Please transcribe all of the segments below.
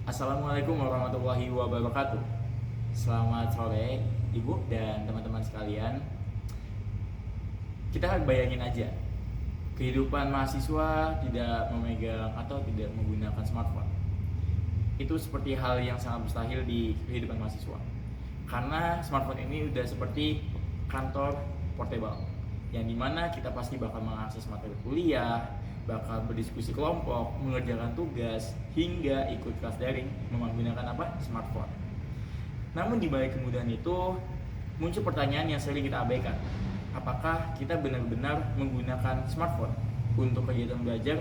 Assalamualaikum warahmatullahi wabarakatuh. Selamat sore Ibu dan teman-teman sekalian. Kita bayangin aja, kehidupan mahasiswa tidak memegang atau tidak menggunakan smartphone. Itu seperti hal yang sangat mustahil di kehidupan mahasiswa. Karena smartphone ini udah seperti kantor portable, yang dimana kita pasti bakal mengakses materi kuliah, bakal berdiskusi kelompok, mengerjakan tugas, hingga ikut kelas daring menggunakan apa? Smartphone. Namun di balik kemudahan itu muncul pertanyaan yang sering kita abaikan. Apakah kita benar-benar menggunakan smartphone untuk kegiatan belajar,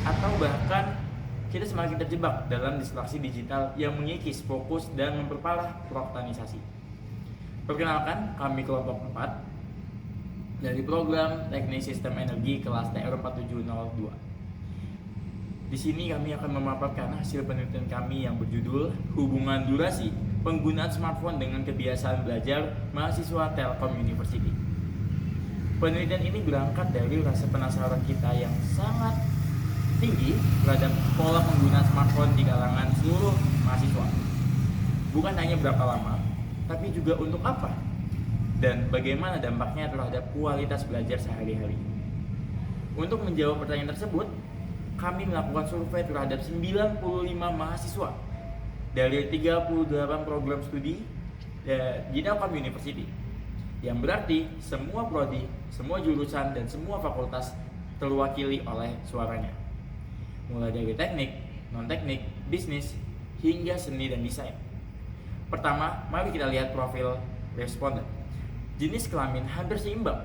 atau bahkan kita semakin terjebak dalam distraksi digital yang mengikis fokus dan memperparah prokrastinasi? Perkenalkan, kami kelompok 4 dari program Teknik Sistem Energi kelas TR4702. Di sini kami akan memaparkan hasil penelitian kami yang berjudul Hubungan Durasi Penggunaan Smartphone dengan Kebiasaan Belajar Mahasiswa Telkom University. Penelitian ini berangkat dari rasa penasaran kita yang sangat tinggi terhadap pola penggunaan smartphone di kalangan seluruh mahasiswa. Bukan hanya berapa lama, tapi juga untuk apa dan bagaimana dampaknya terhadap kualitas belajar sehari-hari. Untuk menjawab pertanyaan tersebut, kami melakukan survei terhadap 95 mahasiswa dari 38 program studi di Telkom University, yang berarti semua prodi, semua jurusan, dan semua fakultas terwakili oleh suaranya, mulai dari teknik, non-teknik, bisnis, hingga seni dan desain. Pertama, mari kita lihat profil responden. Jenis kelamin hampir seimbang,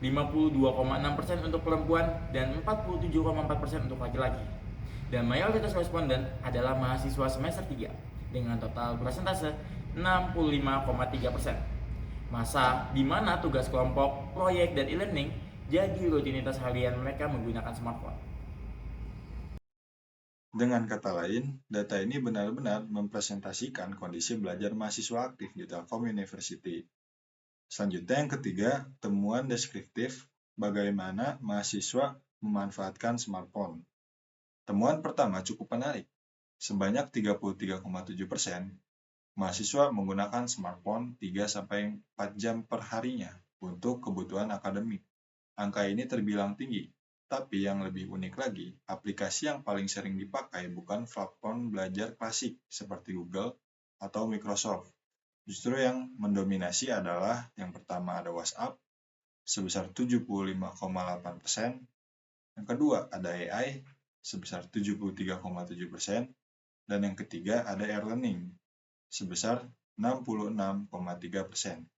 52,6% untuk perempuan dan 47,4% untuk laki-laki. Dan mayoritas responden adalah mahasiswa semester 3 dengan total persentase 65,3%. Masa di mana tugas kelompok, proyek, dan e-learning jadi rutinitas harian mereka menggunakan smartphone. Dengan kata lain, data ini benar-benar mempresentasikan kondisi belajar mahasiswa aktif di Telkom University. Selanjutnya yang ketiga, temuan deskriptif bagaimana mahasiswa memanfaatkan smartphone. Temuan pertama cukup menarik. Sebanyak 33,7% mahasiswa menggunakan smartphone 3-4 jam per harinya untuk kebutuhan akademik. Angka ini terbilang tinggi, tapi yang lebih unik lagi, aplikasi yang paling sering dipakai bukan platform belajar klasik seperti Google atau Microsoft. Justru yang mendominasi adalah yang pertama ada WhatsApp sebesar 75,8%, yang kedua ada AI sebesar 73,7%, dan yang ketiga ada e-learning sebesar 66,3%.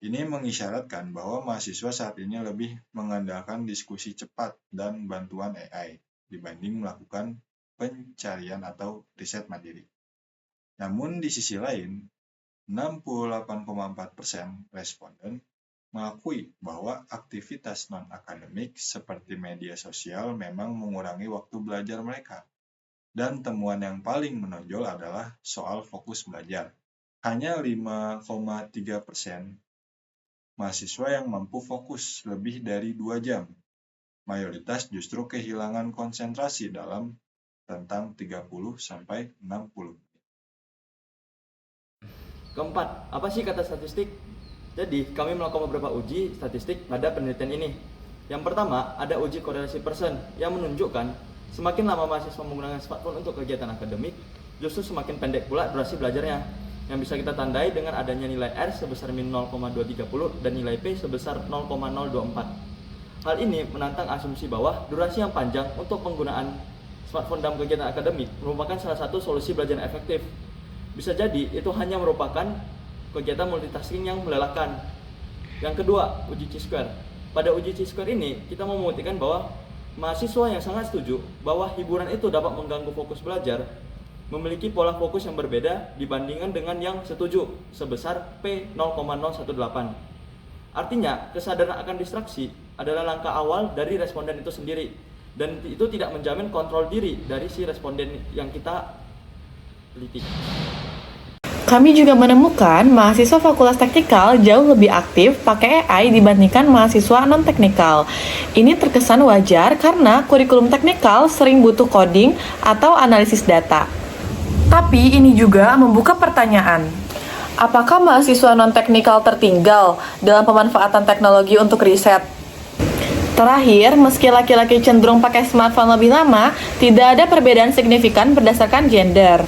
Ini mengisyaratkan bahwa mahasiswa saat ini lebih mengandalkan diskusi cepat dan bantuan AI dibanding melakukan pencarian atau riset mandiri. Namun di sisi lain, 68,4% responden mengakui bahwa aktivitas non-akademik seperti media sosial memang mengurangi waktu belajar mereka. Dan temuan yang paling menonjol adalah soal fokus belajar. Hanya 5,3% mahasiswa yang mampu fokus lebih dari 2 jam. Mayoritas justru kehilangan konsentrasi dalam rentang 30-60 menit. Keempat, apa sih kata statistik? Jadi, kami melakukan beberapa uji statistik pada penelitian ini. Yang pertama, ada uji korelasi Pearson yang menunjukkan semakin lama mahasiswa menggunakan smartphone untuk kegiatan akademik, justru semakin pendek pula durasi belajarnya, yang bisa kita tandai dengan adanya nilai R sebesar min 0,230 dan nilai P sebesar 0,024. Hal ini menantang asumsi bahwa durasi yang panjang untuk penggunaan smartphone dalam kegiatan akademik merupakan salah satu solusi belajar yang efektif. Bisa jadi itu hanya merupakan kegiatan multitasking yang melelahkan. Yang kedua, uji Chi-square. Pada uji Chi-square ini, kita mau membuktikan bahwa mahasiswa yang sangat setuju bahwa hiburan itu dapat mengganggu fokus belajar memiliki pola fokus yang berbeda dibandingkan dengan yang setuju sebesar P 0,018. Artinya, kesadaran akan distraksi adalah langkah awal dari responden itu sendiri, dan itu tidak menjamin kontrol diri dari si responden yang kita teliti. Kami juga menemukan mahasiswa Fakultas Teknikal jauh lebih aktif pakai AI dibandingkan mahasiswa non-teknikal. Ini terkesan wajar karena kurikulum teknikal sering butuh coding atau analisis data. Tapi ini juga membuka pertanyaan. Apakah mahasiswa non-teknikal tertinggal dalam pemanfaatan teknologi untuk riset? Terakhir, meski laki-laki cenderung pakai smartphone lebih lama, tidak ada perbedaan signifikan berdasarkan gender.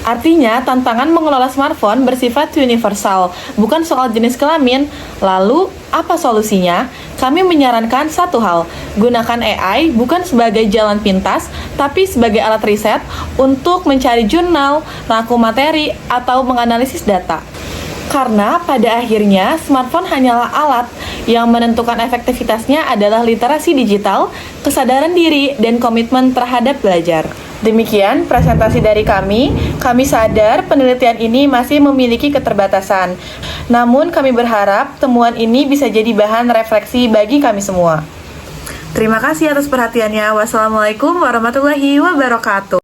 Artinya, tantangan mengelola smartphone bersifat universal, bukan soal jenis kelamin. Lalu, apa solusinya? Kami menyarankan satu hal, gunakan AI bukan sebagai jalan pintas, tapi sebagai alat riset untuk mencari jurnal, rangkum materi, atau menganalisis data. Karena pada akhirnya, smartphone hanyalah alat yang menentukan efektivitasnya adalah literasi digital, kesadaran diri, dan komitmen terhadap belajar. Demikian presentasi dari kami. Kami sadar penelitian ini masih memiliki keterbatasan. Namun kami berharap temuan ini bisa jadi bahan refleksi bagi kami semua. Terima kasih atas perhatiannya. Wassalamualaikum warahmatullahi wabarakatuh.